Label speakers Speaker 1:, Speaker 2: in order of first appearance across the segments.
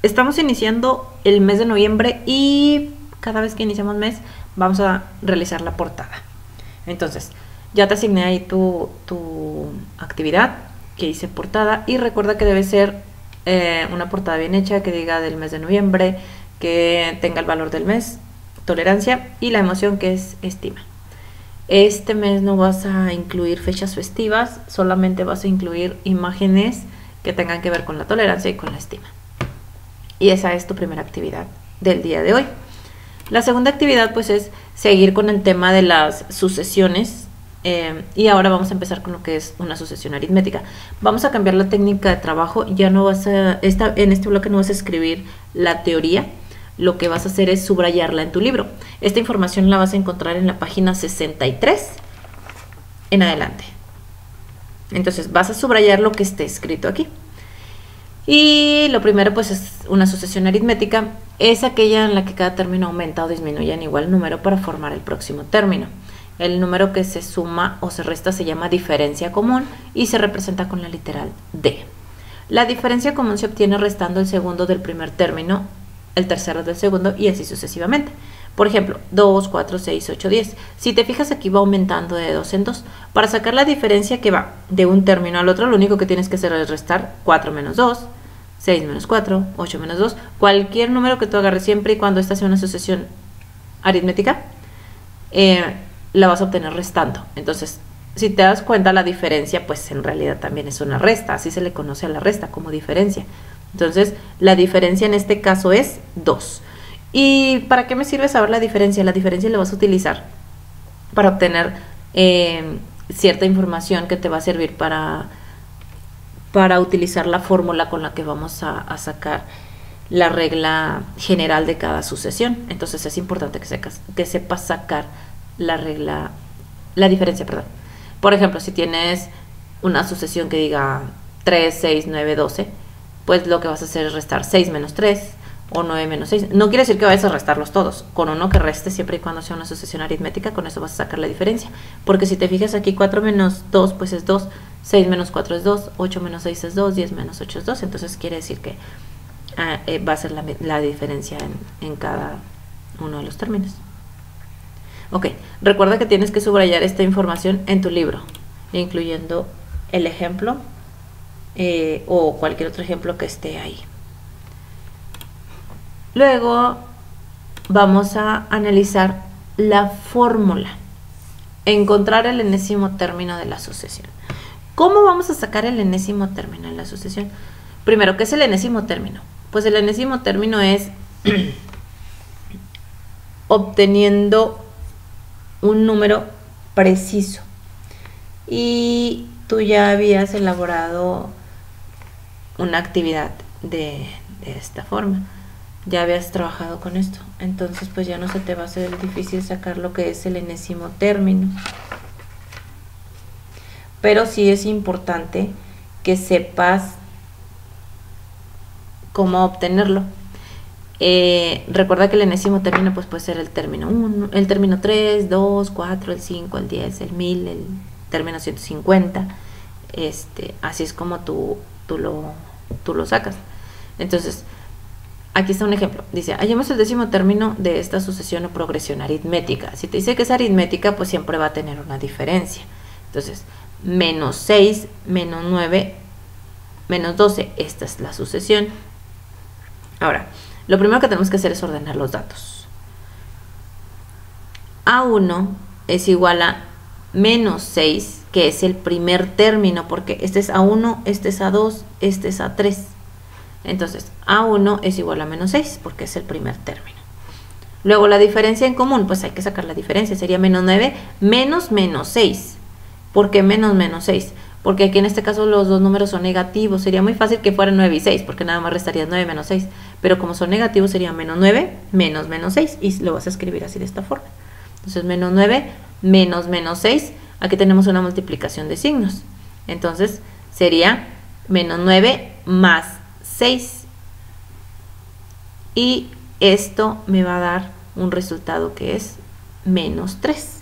Speaker 1: estamos iniciando el mes de noviembre y cada vez que iniciamos mes vamos a realizar la portada. Entonces, ya te asigné ahí tu actividad que hice portada, y recuerda que debe ser una portada bien hecha, que diga del mes de noviembre, que tenga el valor del mes, tolerancia, y la emoción, que es estima. Este mes no vas a incluir fechas festivas, solamente vas a incluir imágenes que tengan que ver con la tolerancia y con la estima. Y esa es tu primera actividad del día de hoy. La segunda actividad pues es seguir con el tema de las sucesiones, y ahora vamos a empezar con lo que es una sucesión aritmética. Vamos a cambiar la técnica de trabajo. Ya no vas a, en este bloque no vas a escribir la teoría, lo que vas a hacer es subrayarla en tu libro. Esta información la vas a encontrar en la página 63 en adelante. Entonces vas a subrayar lo que esté escrito aquí. Y lo primero pues es una sucesión aritmética. Es aquella en la que cada término aumenta o disminuye en igual número para formar el próximo término. El número que se suma o se resta se llama diferencia común y se representa con la literal D. La diferencia común se obtiene restando el segundo del primer término, el tercero del segundo, y así sucesivamente. Por ejemplo, 2, 4, 6, 8, 10. Si te fijas, aquí va aumentando de 2 en 2. Para sacar la diferencia que va de un término al otro, lo único que tienes que hacer es restar 4 menos 2, 6 menos 4, 8 menos 2. Cualquier número que tú agarres, siempre y cuando esta sea una sucesión aritmética, la vas a obtener restando. Entonces, si te das cuenta, la diferencia pues en realidad también es una resta. Así se le conoce a la resta, como diferencia. Entonces, la diferencia en este caso es 2. ¿Y para qué me sirve saber la diferencia? La diferencia la vas a utilizar para obtener cierta información que te va a servir para utilizar la fórmula con la que vamos a sacar la regla general de cada sucesión. Entonces es importante que sepas sacar la diferencia, perdón. Por ejemplo, si tienes una sucesión que diga 3, 6, 9, 12, pues lo que vas a hacer es restar 6 menos 3 o 9 menos 6. No quiere decir que vayas a restarlos todos. Con uno que reste, siempre y cuando sea una sucesión aritmética, con eso vas a sacar la diferencia. Porque si te fijas aquí, 4 menos 2 pues es 2, 6 menos 4 es 2, 8 menos 6 es 2, 10 menos 8 es 2. Entonces quiere decir que va a ser la diferencia en cada uno de los términos. Ok, recuerda que tienes que subrayar esta información en tu libro, incluyendo el ejemplo o cualquier otro ejemplo que esté ahí. Luego vamos a analizar la fórmula, encontrar el enésimo término de la sucesión. ¿Cómo vamos a sacar el enésimo término de la sucesión? Primero, ¿qué es el enésimo término? Pues el enésimo término es obteniendo un número preciso. Y tú ya habías elaborado una actividad de esta forma. Ya habías trabajado con esto. Entonces pues ya no se te va a hacer difícil sacar lo que es el enésimo término. Pero sí es importante que sepas cómo obtenerlo. Recuerda que el enésimo término pues puede ser el término 1, el término 3, 2, 4, el 5, el 10, el 1000, el término 150. Así es como tú lo sacas. Entonces, aquí está un ejemplo. Dice, hallemos el décimo término de esta sucesión o progresión aritmética. Si te dice que es aritmética, pues siempre va a tener una diferencia. Entonces, menos 6, menos 9, menos 12. Esta es la sucesión. Ahora, lo primero que tenemos que hacer es ordenar los datos. A1 es igual a menos 6, que es el primer término, porque este es A1, este es A2, este es A3. Entonces, A1 es igual a menos 6, porque es el primer término. Luego, la diferencia en común, pues hay que sacar la diferencia. Sería menos 9 menos menos 6. ¿Por qué menos menos 6? Porque aquí en este caso los dos números son negativos. Sería muy fácil que fueran 9 y 6, porque nada más restarías 9 menos 6. Pero como son negativos sería menos 9 menos menos 6. Y lo vas a escribir así de esta forma. Entonces menos 9 menos menos 6. Aquí tenemos una multiplicación de signos. Entonces sería menos 9 más 6. Y esto me va a dar un resultado que es menos 3.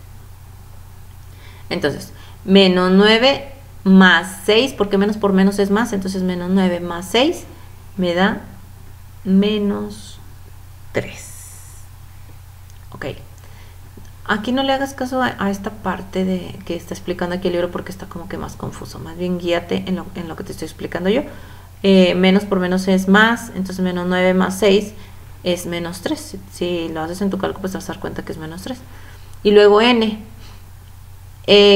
Speaker 1: Entonces, menos 9 más 6, porque menos por menos es más, entonces menos 9 más 6 me da menos 3. Ok. Aquí no le hagas caso a esta parte de que está explicando aquí el libro porque está como que más confuso. Más bien guíate en lo que te estoy explicando yo. Menos por menos es más, entonces menos 9 más 6 es menos 3. Si lo haces en tu cálculo, pues te vas a dar cuenta que es menos 3. Y luego n.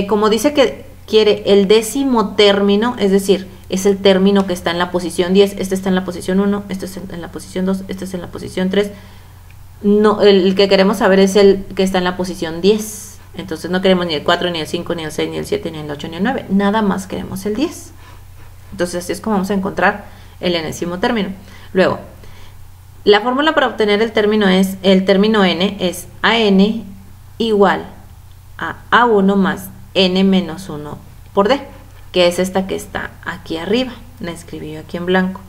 Speaker 1: Como dice que quiere el décimo término, es decir, es el término que está en la posición 10. Este está en la posición 1, este está en la posición 2, este está en la posición 3. No, el que queremos saber es el que está en la posición 10. Entonces no queremos ni el 4, ni el 5, ni el 6, ni el 7, ni el 8, ni el 9. Nada más queremos el 10. Entonces así es como vamos a encontrar el enésimo término. Luego, la fórmula para obtener el término n es an igual a a1 más n menos 1 por d, que es esta que está aquí arriba. La escribí yo aquí en blanco.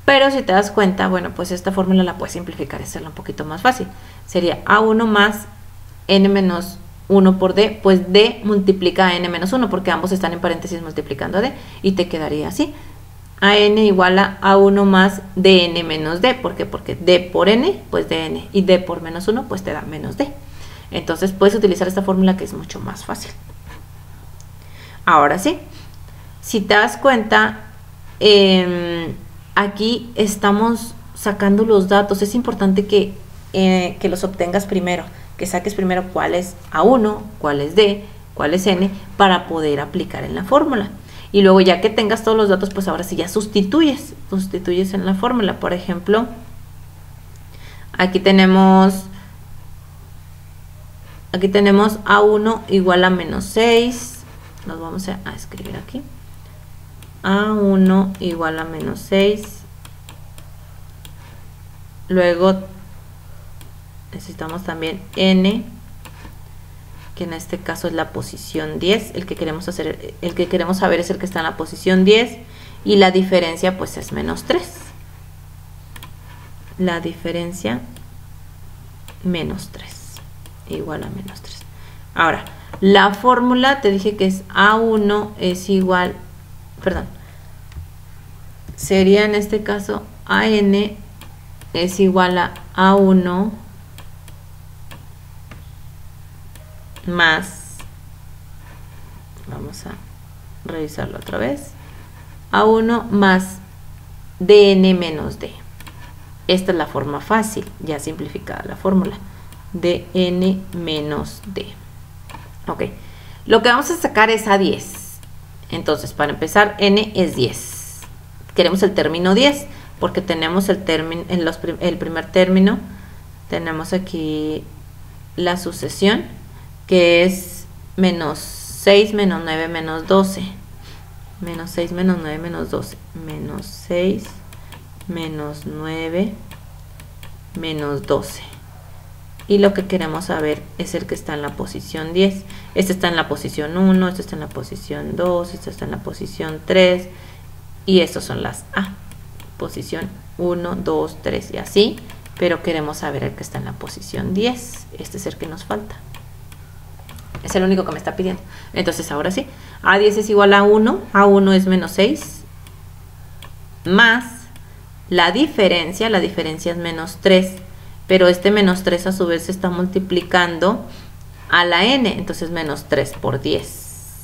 Speaker 1: Pero si te das cuenta, bueno, pues esta fórmula la puedes simplificar y hacerla un poquito más fácil. Sería a1 más n menos 1 por d, pues d multiplica a n menos 1, porque ambos están en paréntesis multiplicando a d, y te quedaría así. an igual a a1 más dn menos d. ¿Por qué? Porque d por n, pues dn, y d por menos 1, pues te da menos d. Entonces puedes utilizar esta fórmula que es mucho más fácil. Ahora sí, si te das cuenta, aquí estamos sacando los datos. Es importante que los obtengas primero, que saques primero cuál es A1, cuál es D, cuál es N, para poder aplicar en la fórmula. Y luego ya que tengas todos los datos, pues ahora sí ya sustituyes en la fórmula. Por ejemplo, aquí tenemos A1 igual a menos 6. Nos vamos a escribir aquí. A1 igual a menos 6. Luego necesitamos también n, que en este caso es la posición 10. El que queremos saber es el que está en la posición 10, y la diferencia pues es menos 3. La diferencia menos 3 igual a menos 3. Ahora, la fórmula te dije que es A1 es igual, perdón, sería en este caso AN es igual a A1 más, vamos a revisarlo otra vez, A1 más DN menos D. Esta es la forma fácil, ya simplificada la fórmula, DN menos D. Ok, lo que vamos a sacar es A10. Entonces, para empezar, N es 10. Queremos el término 10, porque tenemos el primer término, tenemos aquí la sucesión, que es menos 6 menos 9 menos 12. Menos 6 menos 9 menos 12. Menos 6 menos 9 menos 12. Y lo que queremos saber es el que está en la posición 10. Este está en la posición 1, este está en la posición 2, este está en la posición 3. Y estos son las A. Posición 1, 2, 3 y así. Pero queremos saber el que está en la posición 10. Este es el que nos falta. Es el único que me está pidiendo. Entonces ahora sí. A10 es igual a 1. A1 es menos 6. Más la diferencia es menos 3. Pero este menos 3 a su vez se está multiplicando a la n. Entonces menos 3 por 10.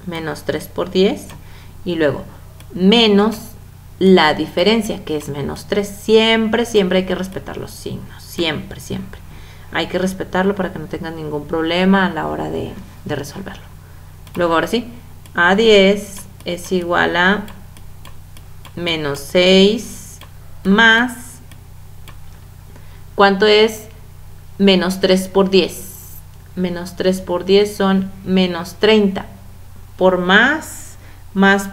Speaker 1: Menos 3 por 10. Y luego menos la diferencia, que es menos 3. Siempre hay que respetar los signos. Siempre. Hay que respetarlo para que no tengan ningún problema a la hora de resolverlo. Luego ahora sí. A10 es igual a menos 6 más... ¿Cuánto es menos 3 por 10? Menos 3 por 10 son menos 30. Por más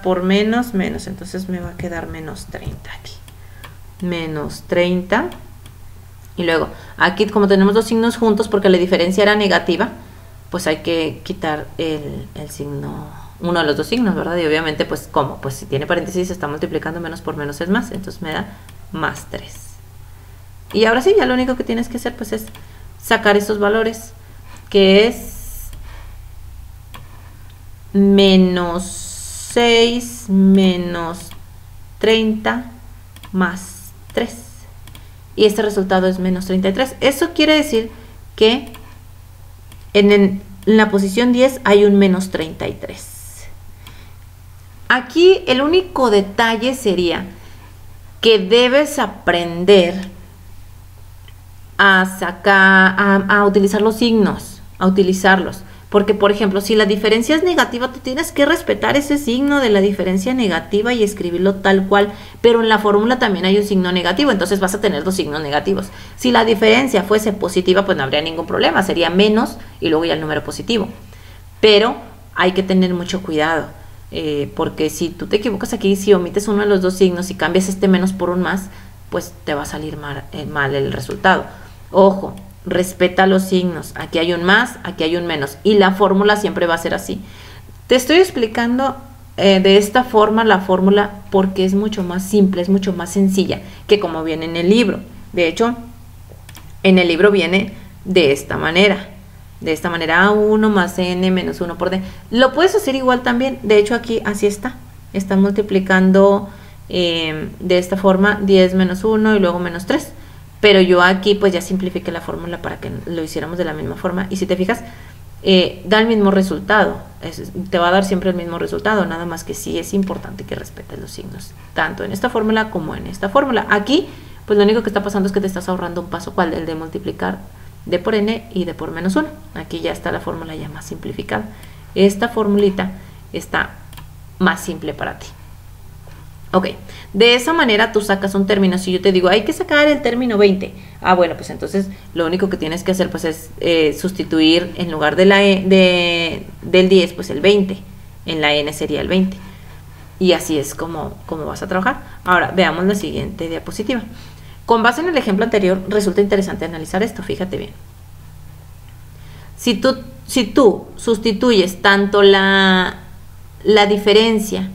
Speaker 1: por menos. Entonces me va a quedar menos 30 aquí. Menos 30. Y luego, aquí como tenemos dos signos juntos, porque la diferencia era negativa, pues hay que quitar el signo, uno de los dos signos, ¿verdad? Y obviamente, pues, ¿cómo? Pues si tiene paréntesis, se está multiplicando, menos por menos es más. Entonces me da más 3. Y ahora sí, ya lo único que tienes que hacer pues es sacar estos valores, que es menos 6 menos 30 más 3. Y este resultado es menos 33. Eso quiere decir que en la posición 10 hay un menos 33. Aquí el único detalle sería que debes aprender a sacar, a utilizar los signos, a utilizarlos. Porque, por ejemplo, si la diferencia es negativa, tú tienes que respetar ese signo de la diferencia negativa y escribirlo tal cual. Pero en la fórmula también hay un signo negativo, entonces vas a tener dos signos negativos. Si la diferencia fuese positiva, pues no habría ningún problema. Sería menos y luego ya el número positivo. Pero hay que tener mucho cuidado. Porque si tú te equivocas aquí, si omites uno de los dos signos y cambias este menos por un más, pues te va a salir mal el resultado. Ojo. Respeta los signos, aquí hay un más, aquí hay un menos y la fórmula siempre va a ser así. Te estoy explicando de esta forma la fórmula porque es mucho más simple, es mucho más sencilla que como viene en el libro. De hecho, en el libro viene de esta manera A1 más N menos 1 por D. Lo puedes hacer igual también, de hecho aquí así está multiplicando de esta forma 10 menos 1 y luego menos 3. Pero yo aquí pues ya simplifiqué la fórmula para que lo hiciéramos de la misma forma. Y si te fijas, da el mismo resultado. Te va a dar siempre el mismo resultado. Nada más que sí es importante que respetes los signos. Tanto en esta fórmula como en esta fórmula. Aquí pues lo único que está pasando es que te estás ahorrando un paso. ¿Cuál? El de multiplicar D por N y D por menos 1. Aquí ya está la fórmula ya más simplificada. Esta formulita está más simple para ti. Ok, de esa manera tú sacas un término. Si yo te digo, hay que sacar el término 20. Ah, bueno, pues entonces lo único que tienes que hacer pues es sustituir en lugar de del 10, pues el 20. En la N sería el 20. Y así es como vas a trabajar. Ahora, veamos la siguiente diapositiva. Con base en el ejemplo anterior, resulta interesante analizar esto. Fíjate bien. Si tú sustituyes tanto la diferencia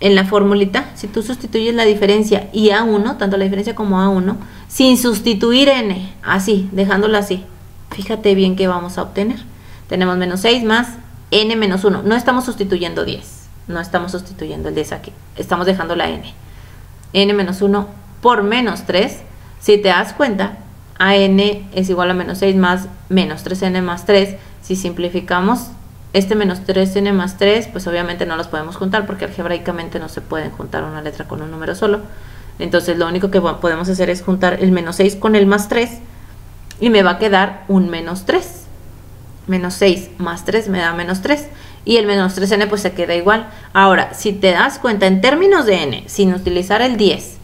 Speaker 1: en la formulita, si tú sustituyes la diferencia y A1, tanto la diferencia como A1, sin sustituir N, así, dejándolo así, fíjate bien que vamos a obtener. Tenemos menos 6 más N menos 1. No estamos sustituyendo 10, no estamos sustituyendo el 10 aquí, estamos dejando la N. N menos 1 por menos 3, si te das cuenta, AN es igual a menos 6 más menos 3N más 3, si simplificamos este menos 3N más 3, pues obviamente no los podemos juntar porque algebraicamente no se pueden juntar una letra con un número solo. Entonces lo único que podemos hacer es juntar el menos 6 con el más 3 y me va a quedar un menos 3. Menos 6 más 3 me da menos 3 y el menos 3N pues se queda igual. Ahora, si te das cuenta, en términos de N, sin utilizar el 10,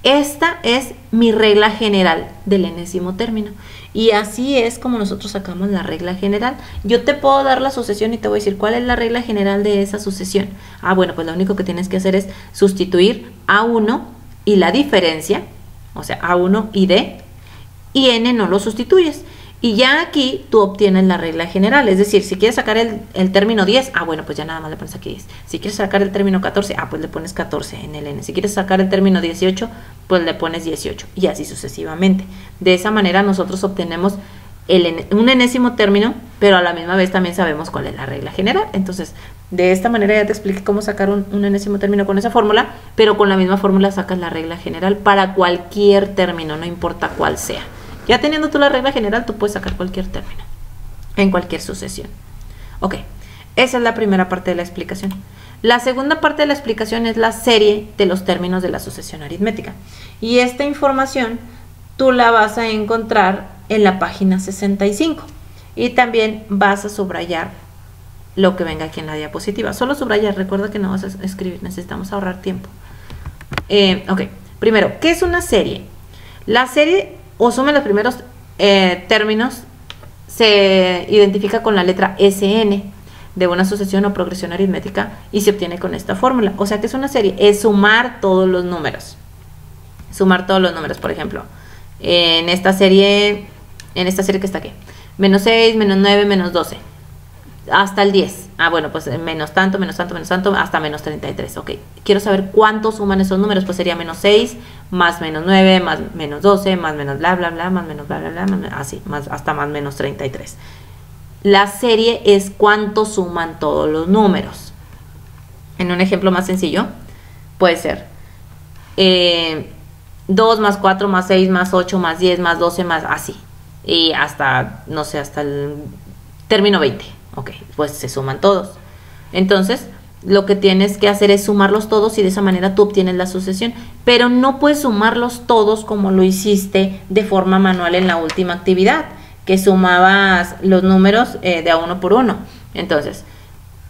Speaker 1: esta es mi regla general del enésimo término. Y así es como nosotros sacamos la regla general. Yo te puedo dar la sucesión y te voy a decir cuál es la regla general de esa sucesión. Ah, bueno, pues lo único que tienes que hacer es sustituir A1 y la diferencia, o sea, A1 y D, y N no lo sustituyes. Y ya aquí tú obtienes la regla general, es decir, si quieres sacar el término 10, ah, bueno, pues ya nada más le pones aquí 10. Si quieres sacar el término 14, ah, pues le pones 14 en el N. Si quieres sacar el término 18, pues le pones 18 y así sucesivamente. De esa manera nosotros obtenemos un enésimo término, pero a la misma vez también sabemos cuál es la regla general. Entonces, de esta manera ya te expliqué cómo sacar un enésimo término con esa fórmula, pero con la misma fórmula sacas la regla general para cualquier término, no importa cuál sea. Ya teniendo tú la regla general, tú puedes sacar cualquier término en cualquier sucesión. Ok, esa es la primera parte de la explicación. La segunda parte de la explicación es la serie de los términos de la sucesión aritmética. Y esta información tú la vas a encontrar en la página 65. Y también vas a subrayar lo que venga aquí en la diapositiva. Solo subrayar, recuerda que no vas a escribir, necesitamos ahorrar tiempo. Ok, primero, ¿qué es una serie? La serie o suma los primeros términos se identifica con la letra SN de una sucesión o progresión aritmética y se obtiene con esta fórmula. O sea que es una serie, es sumar todos los números. Sumar todos los números, por ejemplo, en esta serie que está aquí. Menos 6, menos 9, menos 12. Hasta el 10. Ah, bueno, pues menos tanto, menos tanto, menos tanto, hasta menos 33. Ok, quiero saber cuánto suman esos números. Pues sería menos 6, más menos 9, más menos 12, más menos bla, bla, bla, más menos bla, bla, bla, más, así, hasta más menos 33. La serie es cuánto suman todos los números. En un ejemplo más sencillo, puede ser 2 más 4 más 6 más 8 más 10 más 12 más así. Y hasta, no sé, hasta el término 20. Ok, pues se suman todos. Entonces, lo que tienes que hacer es sumarlos todos y de esa manera tú obtienes la sucesión. Pero no puedes sumarlos todos como lo hiciste de forma manual en la última actividad, que sumabas los números de a uno por uno. Entonces,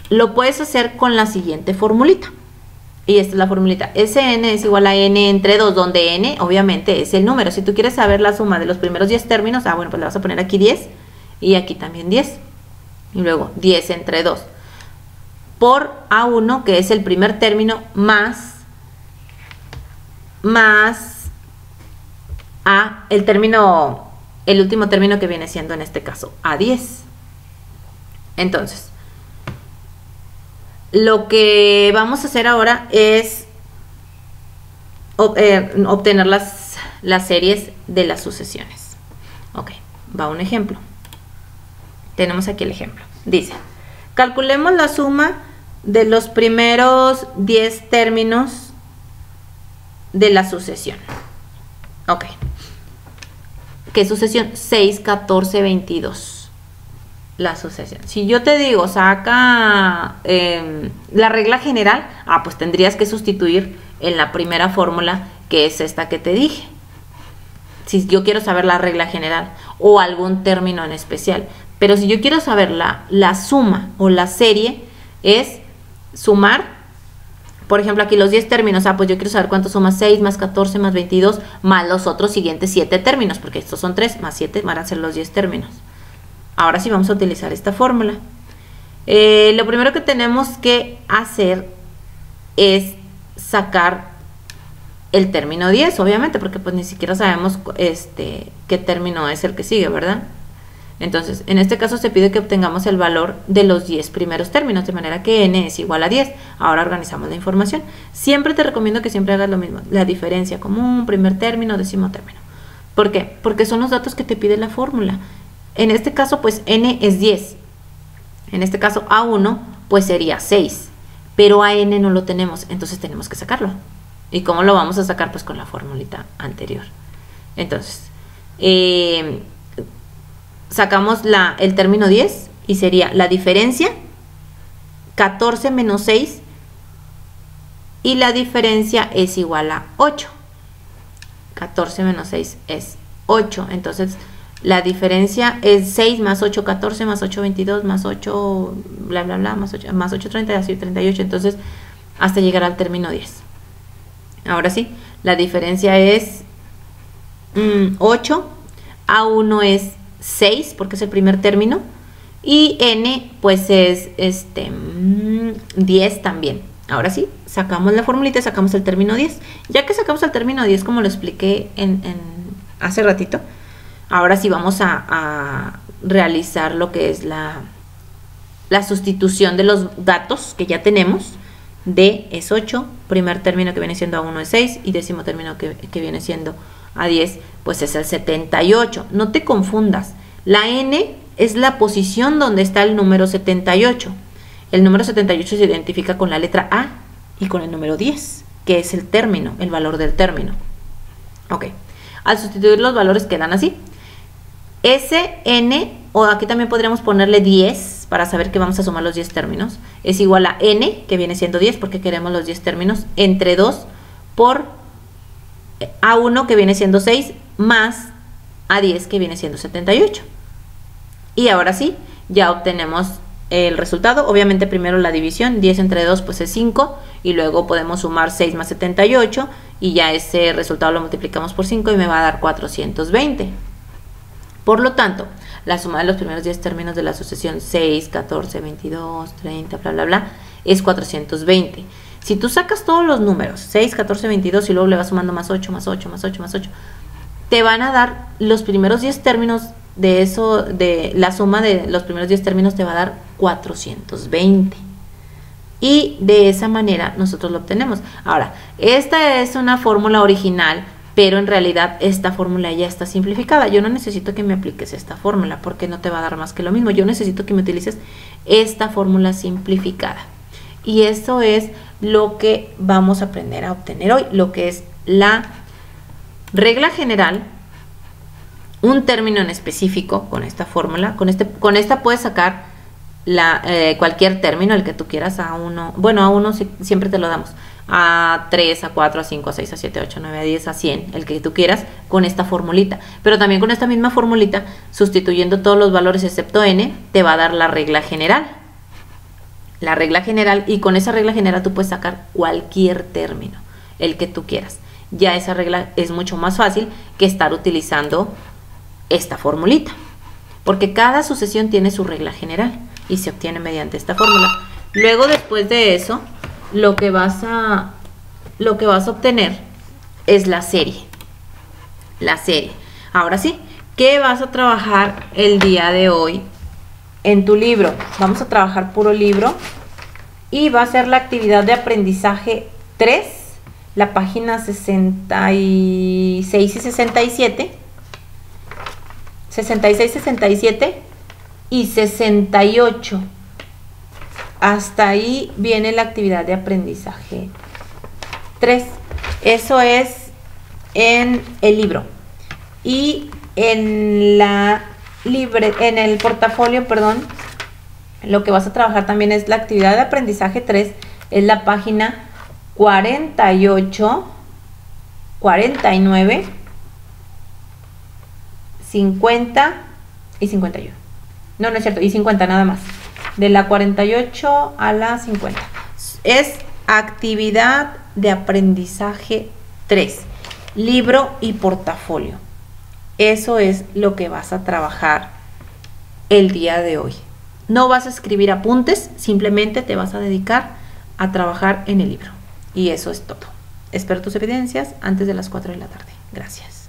Speaker 1: lo puedes hacer con la siguiente formulita. Y esta es la formulita. Sn es igual a n entre 2, donde n obviamente es el número. Si tú quieres saber la suma de los primeros 10 términos, bueno, pues le vas a poner aquí 10 y aquí también 10. Y luego 10 entre 2 por A1, que es el primer término, más A, el último término que viene siendo en este caso A10. Entonces, lo que vamos a hacer ahora es obtener las series de las sucesiones. Ok, va un ejemplo. Tenemos aquí el ejemplo. Dice, calculemos la suma de los primeros 10 términos de la sucesión. Ok. ¿Qué sucesión? 6, 14, 22. La sucesión. Si yo te digo, saca la regla general, pues tendrías que sustituir en la primera fórmula, que es esta que te dije. Si yo quiero saber la regla general o algún término en especial. Pero si yo quiero saber la suma o la serie, es sumar, por ejemplo, aquí los 10 términos. Pues yo quiero saber cuánto suma 6 más 14 más 22 más los otros siguientes 7 términos, porque estos son 3 más 7 van a ser los 10 términos. Ahora sí vamos a utilizar esta fórmula. Lo primero que tenemos que hacer es sacar el término 10, obviamente, porque pues ni siquiera sabemos qué término es el que sigue, ¿verdad? Entonces, en este caso se pide que obtengamos el valor de los 10 primeros términos, de manera que n es igual a 10. Ahora organizamos la información. Siempre te recomiendo que siempre hagas lo mismo, la diferencia común, primer término, décimo término. ¿Por qué? Porque son los datos que te pide la fórmula. En este caso, pues n es 10. En este caso, A1, pues sería 6. Pero a n no lo tenemos, entonces tenemos que sacarlo. ¿Y cómo lo vamos a sacar? Pues con la formulita anterior. Entonces, sacamos el término 10 y sería la diferencia 14 menos 6 y la diferencia es igual a 8. 14 menos 6 es 8. Entonces, la diferencia es 6 más 8, 14 más 8, 22 más 8, bla, bla, bla, más 8, 30, así 38. Entonces, hasta llegar al término 10. Ahora sí, la diferencia es 8. A1 es 6 porque es el primer término y n pues es 10 también. Ahora sí, sacamos la formulita y sacamos el término 10. Ya que sacamos el término 10, como lo expliqué hace ratito, ahora sí vamos a realizar lo que es la sustitución de los datos que ya tenemos. D es 8, primer término que viene siendo A1 es 6 y décimo término que viene siendo A10 pues es el 78. No te confundas, la n es la posición donde está el número 78. El número 78 se identifica con la letra A y con el número 10, que es el término, el valor del término. Ok, al sustituir los valores quedan así. Sn, o aquí también podríamos ponerle 10 para saber que vamos a sumar los 10 términos, es igual a n, que viene siendo 10 porque queremos los 10 términos, entre 2 por A1, que viene siendo 6, más A10, que viene siendo 78. Y ahora sí, ya obtenemos el resultado. Obviamente primero la división, 10 entre 2 pues es 5, y luego podemos sumar 6 más 78, y ya ese resultado lo multiplicamos por 5 y me va a dar 420. Por lo tanto, la suma de los primeros 10 términos de la sucesión 6, 14, 22, 30, bla, bla, bla, es 420. Si tú sacas todos los números, 6, 14, 22, y luego le vas sumando más 8, más 8, más 8, más 8, te van a dar los primeros 10 términos de eso, de la suma de los primeros 10 términos te va a dar 420. Y de esa manera nosotros lo obtenemos. Ahora, esta es una fórmula original, pero en realidad esta fórmula ya está simplificada. Yo no necesito que me apliques esta fórmula porque no te va a dar más que lo mismo. Yo necesito que me utilices esta fórmula simplificada. Y eso es lo que vamos a aprender a obtener hoy, lo que es la regla general, un término en específico con esta fórmula. Con esta puedes sacar cualquier término, el que tú quieras, a 1, bueno, a 1 siempre te lo damos, a 3, a 4, a 5, a 6, a 7, a 8, a 9, a 10, a 100, el que tú quieras, con esta formulita. Pero también con esta misma formulita, sustituyendo todos los valores excepto n, te va a dar la regla general. La regla general, y con esa regla general tú puedes sacar cualquier término, el que tú quieras. Ya esa regla es mucho más fácil que estar utilizando esta formulita, porque cada sucesión tiene su regla general y se obtiene mediante esta fórmula. Luego, después de eso, lo que vas a obtener es la serie. La serie. Ahora sí, ¿qué vas a trabajar el día de hoy en tu libro? Vamos a trabajar puro libro y va a ser la actividad de aprendizaje 3, la página 66 y 67. 66, 67 y 68. Hasta ahí viene la actividad de aprendizaje 3. Eso es en el libro. Y en el portafolio, perdón, lo que vas a trabajar también es la actividad de aprendizaje 3, es la página 48, 49, 50 y 51. No es cierto, y 50 nada más. De la 48 a la 50. Es actividad de aprendizaje 3, libro y portafolio. Eso es lo que vas a trabajar el día de hoy. No vas a escribir apuntes, simplemente te vas a dedicar a trabajar en el libro. Y eso es todo. Espero tus evidencias antes de las 4 de la tarde. Gracias.